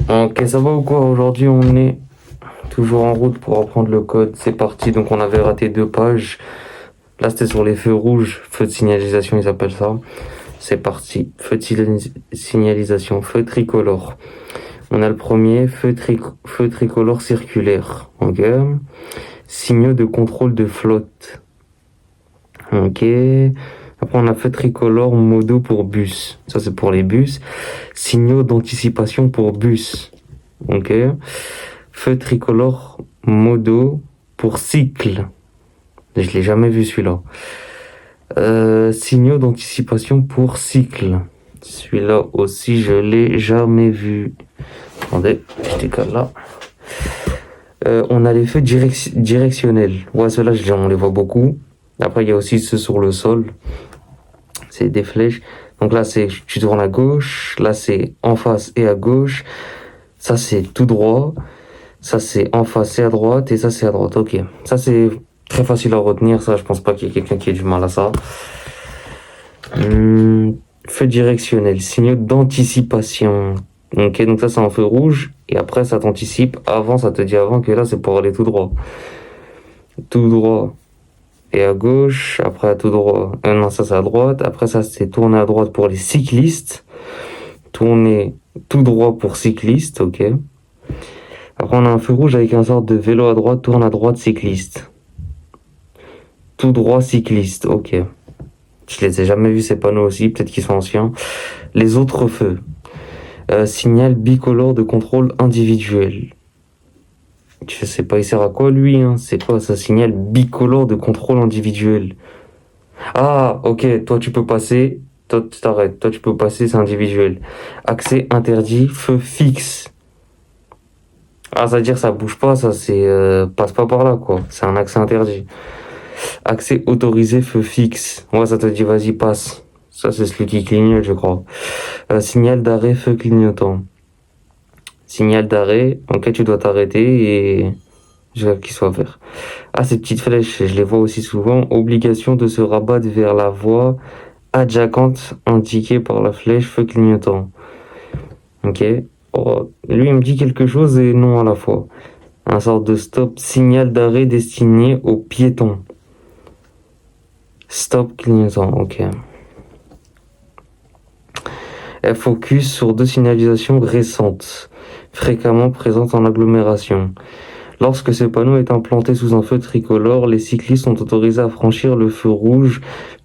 Ok, ça va ou quoi? Aujourd'hui, on est toujours en route pour apprendre le code. C'est parti. Donc, on avait raté 2 pages. Là, c'était sur les feux rouges. Feu de signalisation, ils appellent ça. C'est parti. Feu de signalisation. Feu tricolore. On a le premier. Feu tricolore circulaire. Ok. Signaux de contrôle de flotte. Ok. Après, on a feu tricolore modo pour bus. Ça, c'est pour les bus. Signaux d'anticipation pour bus. Ok. Feu tricolore modo pour cycle. Je l'ai jamais vu celui-là. Signaux d'anticipation pour cycle. Celui-là aussi, je l'ai jamais vu. Attendez, je décale là. On a les feux directionnels. Ouais, ceux-là, on les voit beaucoup. Après, il y a aussi ceux sur le sol. C'est des flèches. Donc là, c'est tu tournes à gauche. Là, c'est en face et à gauche. Ça, c'est tout droit. Ça, c'est en face et à droite. Et ça, c'est à droite. Ok. Ça, c'est très facile à retenir. Ça, je pense pas qu'il y ait quelqu'un qui ait du mal à ça. Feu directionnel. Signaux d'anticipation. Ok, donc ça, c'est un feu rouge. Et après, ça t'anticipe. Avant, ça te dit avant que là, c'est pour aller tout droit. Tout droit. Et à gauche. Après, à tout droit. Non, ça, c'est à droite. Après, ça, c'est tourner à droite pour les cyclistes. Tourner tout droit pour cyclistes. Ok. Après, on a un feu rouge avec un sort de vélo à droite, tourne à droite, cycliste. Tout droit, cycliste, ok. Je les ai jamais vus ces panneaux aussi, peut-être qu'ils sont anciens. Les autres feux. Signal bicolore de contrôle individuel. Je sais pas, il sert à quoi lui, hein? C'est quoi ça, signal bicolore de contrôle individuel? Ah, ok, toi tu peux passer, toi tu t'arrêtes, toi tu peux passer, c'est individuel. Accès interdit, feu fixe. Ah, ça veut dire ça bouge pas, ça c'est passe pas par là quoi. C'est un accès interdit. Accès autorisé, feu fixe. Ouais, ça te dit vas-y passe. Ça c'est celui qui clignote, je crois. Signal d'arrêt, feu clignotant. Signal d'arrêt. Ok, tu dois t'arrêter et je rêve qu'il soit vert. Ah, ces petites flèches, je les vois aussi souvent. Obligation de se rabattre vers la voie adjacente indiquée par la flèche, feu clignotant. Ok. Oh, lui, il me dit quelque chose et non à la fois. Un sort de stop, signal d'arrêt destiné aux piétons. Stop clignotant, ok. Elle focus sur 2 signalisations récentes, fréquemment présentes en agglomération. Lorsque ce panneau est implanté sous un feu tricolore, les cyclistes sont autorisés à franchir le feu rouge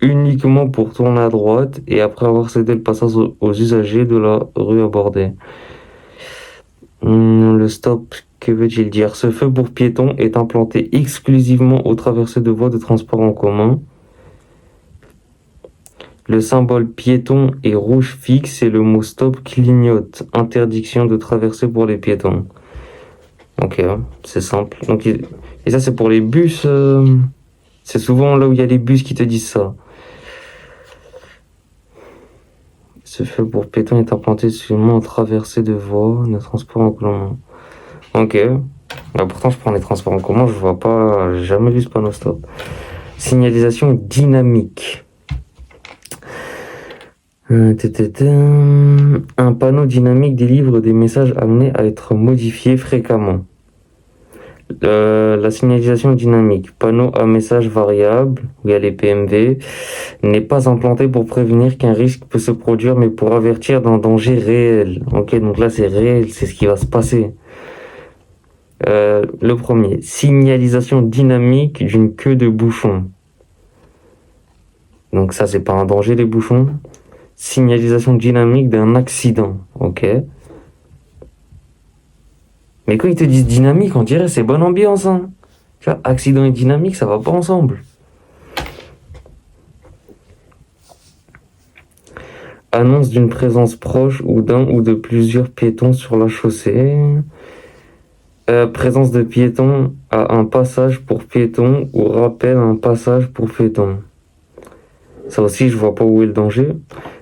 uniquement pour tourner à droite et après avoir cédé le passage aux usagers de la rue abordée. Le stop, que veut-il dire? Ce feu pour piétons est implanté exclusivement aux traversées de voies de transport en commun. Le symbole piéton est rouge fixe et le mot stop clignote. Interdiction de traverser pour les piétons. Ok, c'est simple. Donc, et ça, c'est pour les bus. C'est souvent là où il y a les bus qui te disent ça. Ce feu pour piétons est implanté seulement en traversée de voies de transport en commun. Ok. Bah, pourtant, je prends les transports en commun, je vois pas, j'ai jamais vu ce panneau stop. Signalisation dynamique. Un panneau dynamique délivre des messages amenés à être modifiés fréquemment. La signalisation dynamique, panneau à message variable, où il y a les PMV, n'est pas implanté pour prévenir qu'un risque peut se produire, mais pour avertir d'un danger réel. Ok, donc là c'est réel, c'est ce qui va se passer. Le premier, signalisation dynamique d'une queue de bouchon. Donc ça c'est pas un danger les bouchons. Signalisation dynamique d'un accident, ok. Mais quand ils te disent dynamique, on dirait c'est bonne ambiance, hein. Tu vois, accident et dynamique, ça va pas ensemble. Annonce d'une présence proche ou d'un ou de plusieurs piétons sur la chaussée. Présence de piétons à un passage pour piétons ou rappel à un passage pour piétons. Ça aussi, je vois pas où est le danger.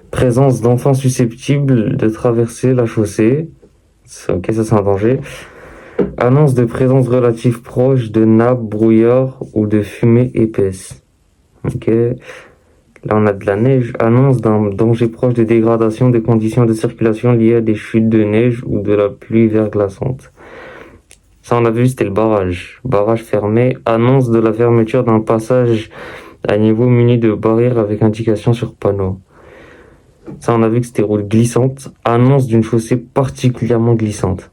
Présence d'enfants susceptibles de traverser la chaussée. Ok, ça c'est un danger. Annonce de présence relative proche de nappes, brouillard ou de fumée épaisse. Ok. Là, on a de la neige. Annonce d'un danger proche de dégradation des conditions de circulation liées à des chutes de neige ou de la pluie verglaçante. Ça, on a vu, c'était le barrage. Barrage fermé. Annonce de la fermeture d'un passage à niveau muni de barrières avec indication sur panneau. Ça, on a vu que c'était route glissante. Annonce d'une chaussée particulièrement glissante.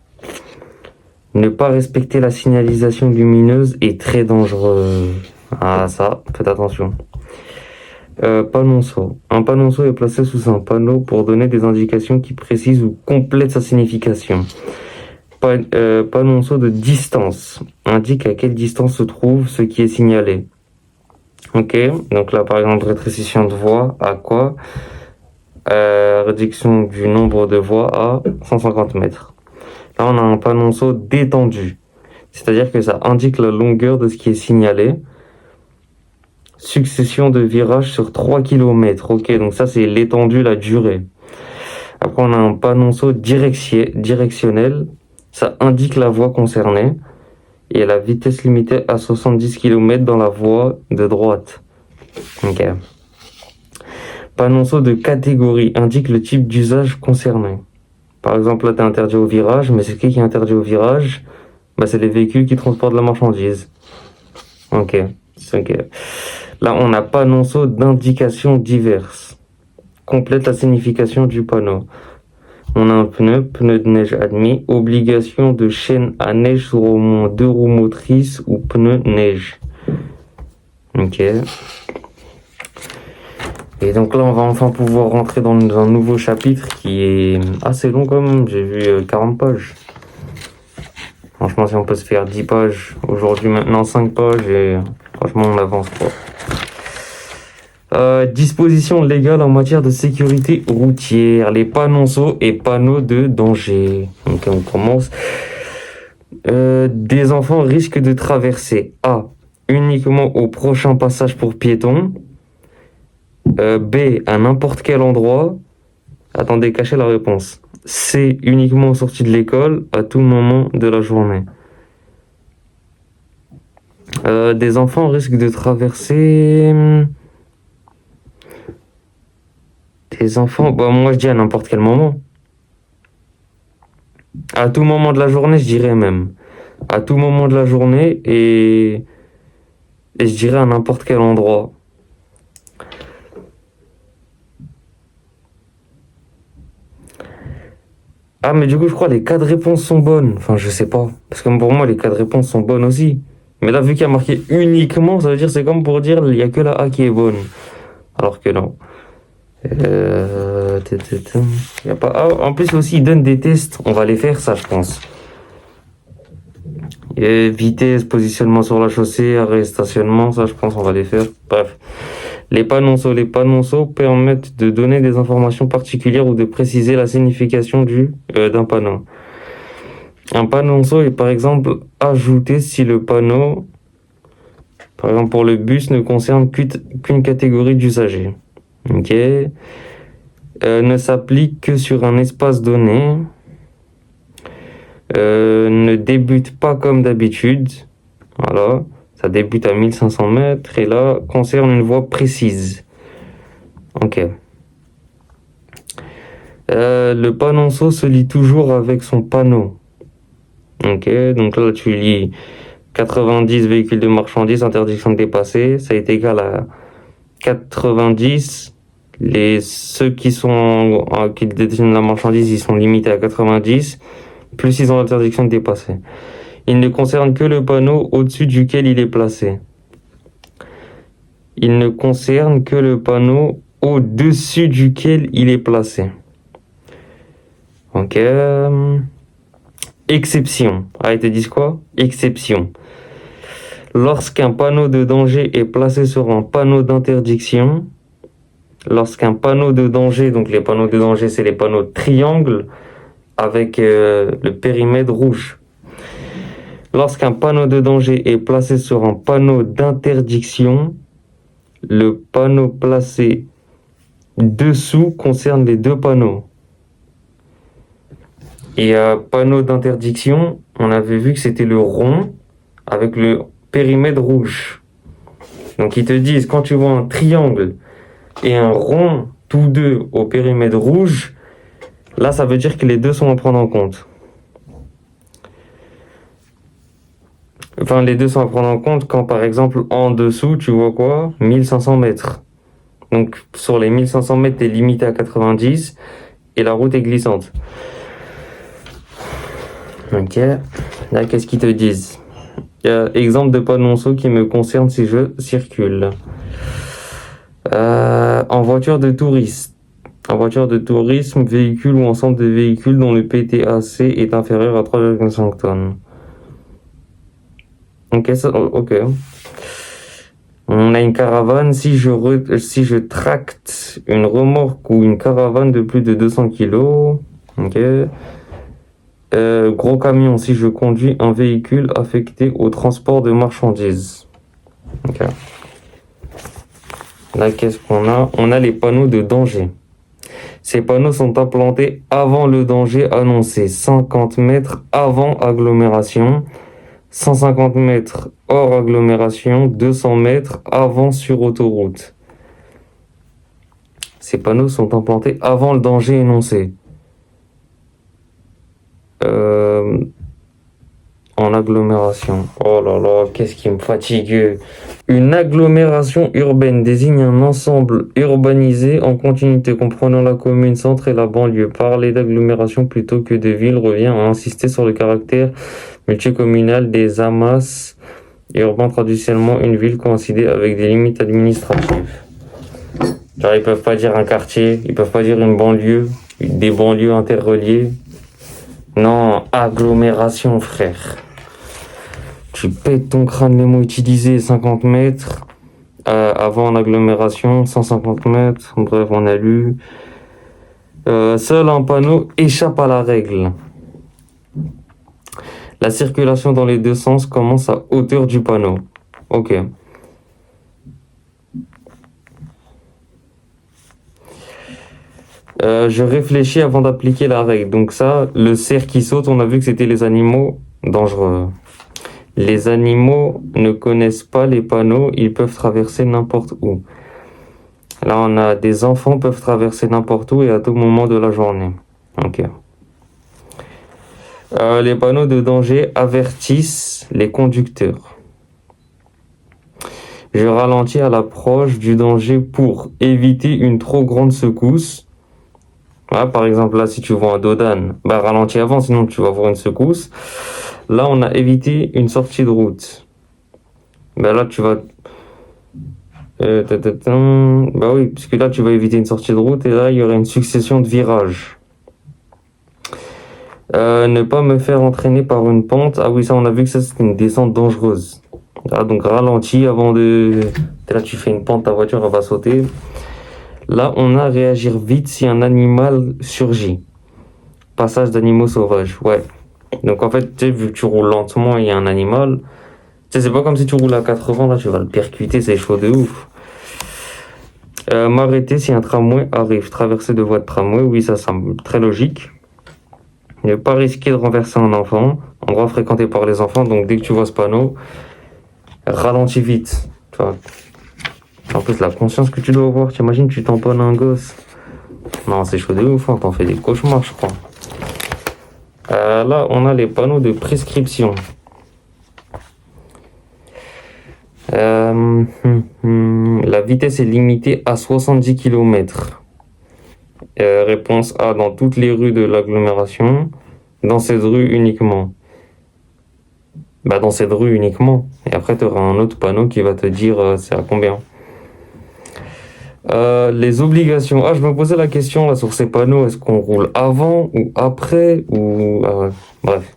Ne pas respecter la signalisation lumineuse est très dangereux. Ah, ça, faites attention. Panonceau. Un panonceau est placé sous un panneau pour donner des indications qui précisent ou complètent sa signification. Panonceau de distance indique à quelle distance se trouve ce qui est signalé. Ok, donc là par exemple rétrécition de voie à quoi réduction du nombre de voies à 150 mètres. Là on a un panonceau détendu, c'est-à-dire que ça indique la longueur de ce qui est signalé. Succession de virages sur 3 km. Ok, donc ça c'est l'étendue, la durée. Après on a un panonceau directionnel. Ça indique la voie concernée et la vitesse limitée à 70 km dans la voie de droite. Ok. Panonceau de catégorie indique le type d'usage concerné. Par exemple, là, t'es interdit au virage, mais c'est qui est interdit au virage? Bah, c'est les véhicules qui transportent la marchandise. Ok. Là, on a panonceau d'indications diverses. Complète la signification du panneau. On a un pneu de neige admis, obligation de chaîne à neige sur au moins 2 roues motrices ou pneu neige. Ok. Et donc là, on va enfin pouvoir rentrer dans un nouveau chapitre qui est assez long quand même. J'ai vu 40 pages. Franchement, si on peut se faire 10 pages, aujourd'hui maintenant 5 pages, et franchement, on avance quoi. Dispositions légales en matière de sécurité routière, les panonceaux et panneaux de danger. Donc on commence. Des enfants risquent de traverser A. Uniquement au prochain passage pour piétons. B. À n'importe quel endroit. Attendez, cachez la réponse. C. Uniquement aux sorties de l'école, à tout moment de la journée. Des enfants risquent de traverser... Des enfants, bah moi je dis à n'importe quel moment. À tout moment de la journée, je dirais même. À tout moment de la journée et je dirais à n'importe quel endroit. Ah mais du coup je crois que les 4 réponses sont bonnes. Enfin je sais pas. Parce que pour moi les 4 réponses sont bonnes aussi. Mais là vu qu'il y a marqué uniquement, ça veut dire c'est comme pour dire il n'y a que la A qui est bonne. Alors que non. Y a pas... Ah, en plus aussi, ils donnent des tests. On va les faire, ça, je pense. Vitesse, positionnement sur la chaussée, arrêt, stationnement, ça, je pense, on va les faire. Bref. Les panonceaux permettent de donner des informations particulières ou de préciser la signification d'un panneau. Un panonceau est par exemple ajouté si le panneau, par exemple pour le bus, ne concerne qu'une catégorie d'usagers. Ok. Ne s'applique que sur un espace donné. Ne débute pas comme d'habitude. Voilà. Ça débute à 1500 mètres et là, concerne une voie précise. Ok. Le panonceau se lit toujours avec son panneau. Ok. Donc là, tu lis 90 véhicules de marchandises, interdiction de dépasser. Ça est égal à 90. Ceux qui détiennent la marchandise, ils sont limités à 90, plus ils ont l'interdiction de dépasser. Il ne concerne que le panneau au-dessus duquel il est placé. Il ne concerne que le panneau au-dessus duquel il est placé. Ok. Exception. Ah, ils te disent quoi? Exception. Lorsqu'un panneau de danger est placé sur un panneau d'interdiction, lorsqu'un panneau de danger, donc les panneaux de danger, c'est les panneaux triangles avec le périmètre rouge. Lorsqu'un panneau de danger est placé sur un panneau d'interdiction, le panneau placé dessous concerne les 2 panneaux. Et panneau d'interdiction, on avait vu que c'était le rond avec le périmètre rouge. Donc ils te disent, quand tu vois un triangle et un rond, tous deux au périmètre rouge, là, ça veut dire que les deux sont à prendre en compte. Enfin, les deux sont à prendre en compte quand, par exemple, en dessous, tu vois quoi? 1500 mètres. Donc, sur les 1500 mètres, t'es limité à 90 et la route est glissante. Ok. Là, qu'est-ce qu'ils te disent? Exemple de panonceau qui me concerne si je circule. En voiture de tourisme. En voiture de tourisme, véhicule ou ensemble de véhicules dont le PTAC est inférieur à 3,5 tonnes. Ok. On a une caravane. Si je tracte une remorque ou une caravane de plus de 200 kilos. Ok. Gros camion. Si je conduis un véhicule affecté au transport de marchandises. Ok. Là, qu'est-ce qu'on a? On a les panneaux de danger. Ces panneaux sont implantés avant le danger annoncé, 50 mètres avant agglomération, 150 mètres hors agglomération, 200 mètres avant sur autoroute. Ces panneaux sont implantés avant le danger énoncé. En agglomération. Oh là là, qu'est-ce qui me fatigue. Une agglomération urbaine désigne un ensemble urbanisé en continuité comprenant la commune centre et la banlieue. Parler d'agglomération plutôt que de ville revient à insister sur le caractère multicommunal des amas urbains. Traditionnellement, une ville coïncidait avec des limites administratives. Genre, ils peuvent pas dire un quartier, ils peuvent pas dire une banlieue, des banlieues interreliées. Non, agglomération, frère. Tu pètes ton crâne les mots utilisés, 50 mètres. Avant en agglomération, 150 mètres. Bref, on a lu. Seul un panneau échappe à la règle. La circulation dans les deux sens commence à hauteur du panneau. Ok. Je réfléchis avant d'appliquer la règle. Donc ça, le cerf qui saute, on a vu que c'était les animaux dangereux. Les animaux ne connaissent pas les panneaux, ils peuvent traverser n'importe où. Là, on a des enfants peuvent traverser n'importe où et à tout moment de la journée. Ok. Les panneaux de danger avertissent les conducteurs. Je ralentis à l'approche du danger pour éviter une trop grande secousse. Ouais, par exemple, là, si tu vois un dos d'âne, ralentis avant, sinon tu vas avoir une secousse. Là, on a évité une sortie de route. Là, tu vas... oui, puisque là, tu vas éviter une sortie de route et là, il y aurait une succession de virages. Ne pas me faire entraîner par une pente. Ah oui, ça, on a vu que ça, c'était une descente dangereuse. Là, donc, ralentis avant de... Là, tu fais une pente, ta voiture, elle va sauter. Là, on a réagir vite si un animal surgit. Passage d'animaux sauvages, ouais. Donc, en fait, tu sais, vu que tu roules lentement et il y a un animal... Tu sais, c'est pas comme si tu roules à 80, là, tu vas le percuter, c'est chaud de ouf. M'arrêter si un tramway arrive. Traverser de voies de tramway, oui, ça semble très logique. Ne pas risquer de renverser un enfant. Endroit fréquenté par les enfants, donc dès que tu vois ce panneau, ralentis vite. Enfin, en plus, la conscience que tu dois avoir, t'imagines, tu tamponnes un gosse. Non, c'est chaud de ouf, hein, t'en fais des cauchemars, je crois. Là, on a les panneaux de prescription. La vitesse est limitée à 70 km. Réponse A, dans toutes les rues de l'agglomération. Dans cette rue uniquement. Dans cette rue uniquement. Et après, tu auras un autre panneau qui va te dire c'est à combien. Les obligations. Je me posais la question là sur ces panneaux. Est-ce qu'on roule avant ou après ou bref.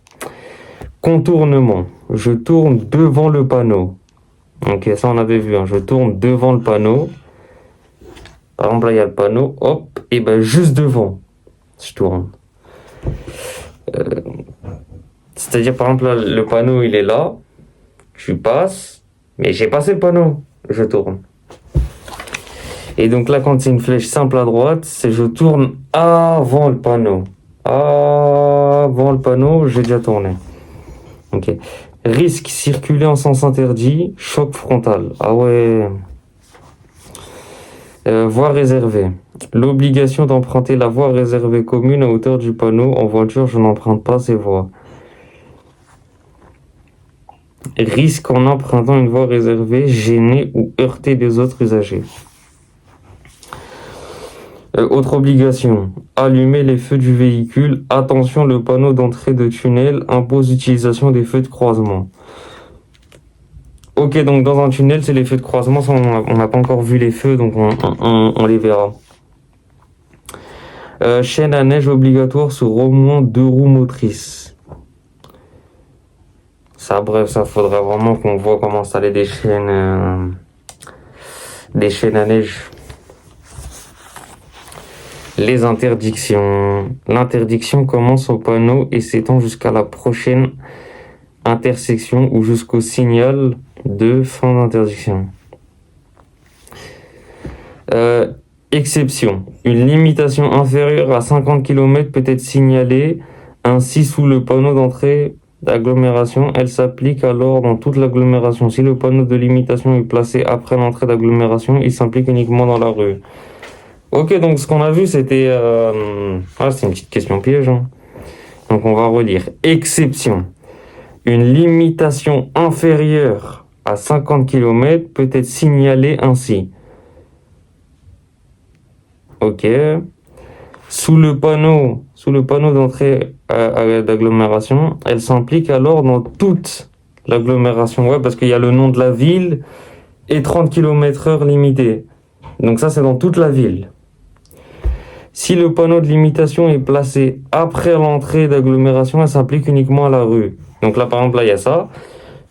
Contournement. Je tourne devant le panneau. Ok, ça on avait vu. Je tourne devant le panneau. Par exemple, là, il y a le panneau. Hop. Et juste devant. Je tourne. C'est-à-dire, par exemple, là, le panneau, il est là. Tu passes. Mais j'ai passé le panneau. Je tourne. Et donc là, quand c'est une flèche simple à droite, c'est je tourne avant le panneau. Avant le panneau, j'ai déjà tourné. Ok. Risque, circuler en sens interdit, choc frontal. Ah ouais. Voie réservée. L'obligation d'emprunter la voie réservée commune à hauteur du panneau. En voiture, je n'emprunte pas ces voies. Risque en empruntant une voie réservée, gêner ou heurter des autres usagers. Autre obligation, allumer les feux du véhicule. Attention, le panneau d'entrée de tunnel impose l'utilisation des feux de croisement. Ok, donc dans un tunnel, c'est les feux de croisement. On n'a pas encore vu les feux, donc on les verra. Chaîne à neige obligatoire sur au moins 2 roues motrices. Ça, bref, ça faudrait vraiment qu'on voit comment installer des chaînes à neige. Les interdictions. L'interdiction commence au panneau et s'étend jusqu'à la prochaine intersection ou jusqu'au signal de fin d'interdiction. Exception. Une limitation inférieure à 50 km peut être signalée ainsi sous le panneau d'entrée d'agglomération. Elle s'applique alors dans toute l'agglomération. Si le panneau de limitation est placé après l'entrée d'agglomération, il s'applique uniquement dans la rue. Ok, donc ce qu'on a vu, c'était... c'est une petite question piège. Hein. Donc on va relire. Exception. Une limitation inférieure à 50 km peut être signalée ainsi. Ok. Sous le panneau d'entrée d'agglomération, elle s'implique alors dans toute l'agglomération. Ouais, parce qu'il y a le nom de la ville et 30 km/h limité. Donc ça, c'est dans toute la ville. Si le panneau de limitation est placé après l'entrée d'agglomération, elle s'applique uniquement à la rue. Donc là, par exemple, là, il y a ça.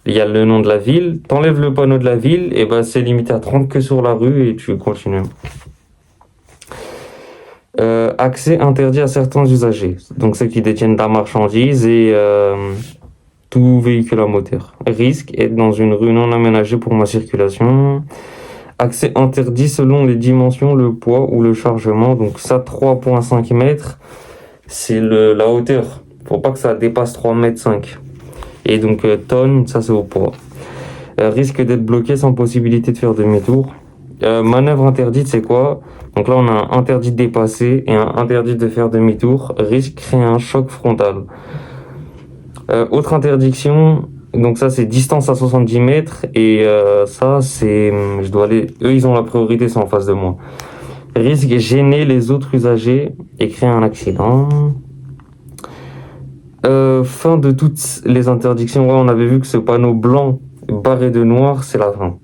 Il y a le nom de la ville. T'enlèves le panneau de la ville, et ben c'est limité à 30 que sur la rue et tu continues. Accès interdit à certains usagers. Donc ceux qui détiennent de la marchandise et tout véhicule à moteur. Risque, être dans une rue non aménagée pour ma circulation. Accès interdit selon les dimensions, le poids ou le chargement. Donc ça, 3,5 mètres, c'est la hauteur. Faut pas que ça dépasse 3,5 mètres. Et donc tonnes, ça c'est au poids. Risque d'être bloqué sans possibilité de faire demi-tour. Manœuvre interdite, c'est quoi? Donc là, on a un interdit de dépasser et un interdit de faire demi-tour. Risque créer un choc frontal. Autre interdiction... Donc ça, c'est distance à 70 mètres. Et ça, c'est... Je dois aller... Eux, ils ont la priorité, c'est en face de moi. Risque gêner les autres usagers et créer un accident. Fin de toutes les interdictions. Ouais, on avait vu que ce panneau blanc barré de noir, c'est la fin.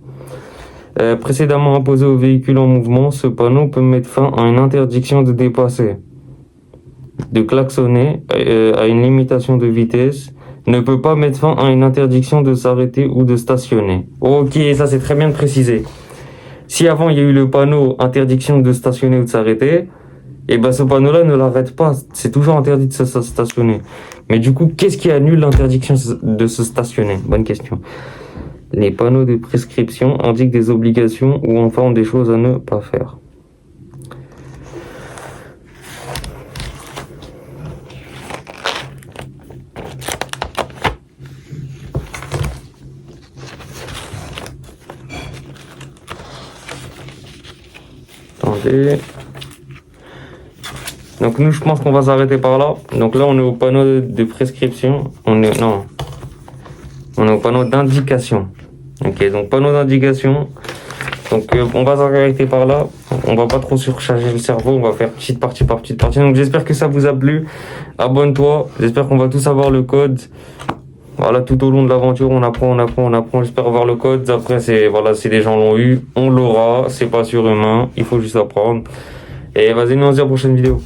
Précédemment imposé aux véhicules en mouvement, ce panneau peut mettre fin à une interdiction de dépasser, de klaxonner, à une limitation de vitesse, ne peut pas mettre fin à une interdiction de s'arrêter ou de stationner. Ok, ça c'est très bien de préciser. Si avant il y a eu le panneau interdiction de stationner ou de s'arrêter, et ben ce panneau-là ne l'arrête pas, c'est toujours interdit de se stationner. Mais du coup, qu'est-ce qui annule l'interdiction de se stationner? Bonne question. Les panneaux de prescription indiquent des obligations ou informent des choses à ne pas faire. Attendez. Donc nous, je pense qu'on va s'arrêter par là. Donc là, on est au panneau de prescription. On est au panneau d'indication. Ok, donc panneau d'indication. Donc on va s'arrêter par là. On va pas trop surcharger le cerveau. On va faire petite partie par petite partie. Donc j'espère que ça vous a plu. Abonne-toi. J'espère qu'on va tous avoir le code. Voilà, tout au long de l'aventure, on apprend. J'espère avoir le code. Après, si des gens l'ont eu, on l'aura. C'est pas surhumain. Il faut juste apprendre. Et vas-y, nous on se dit à la prochaine vidéo.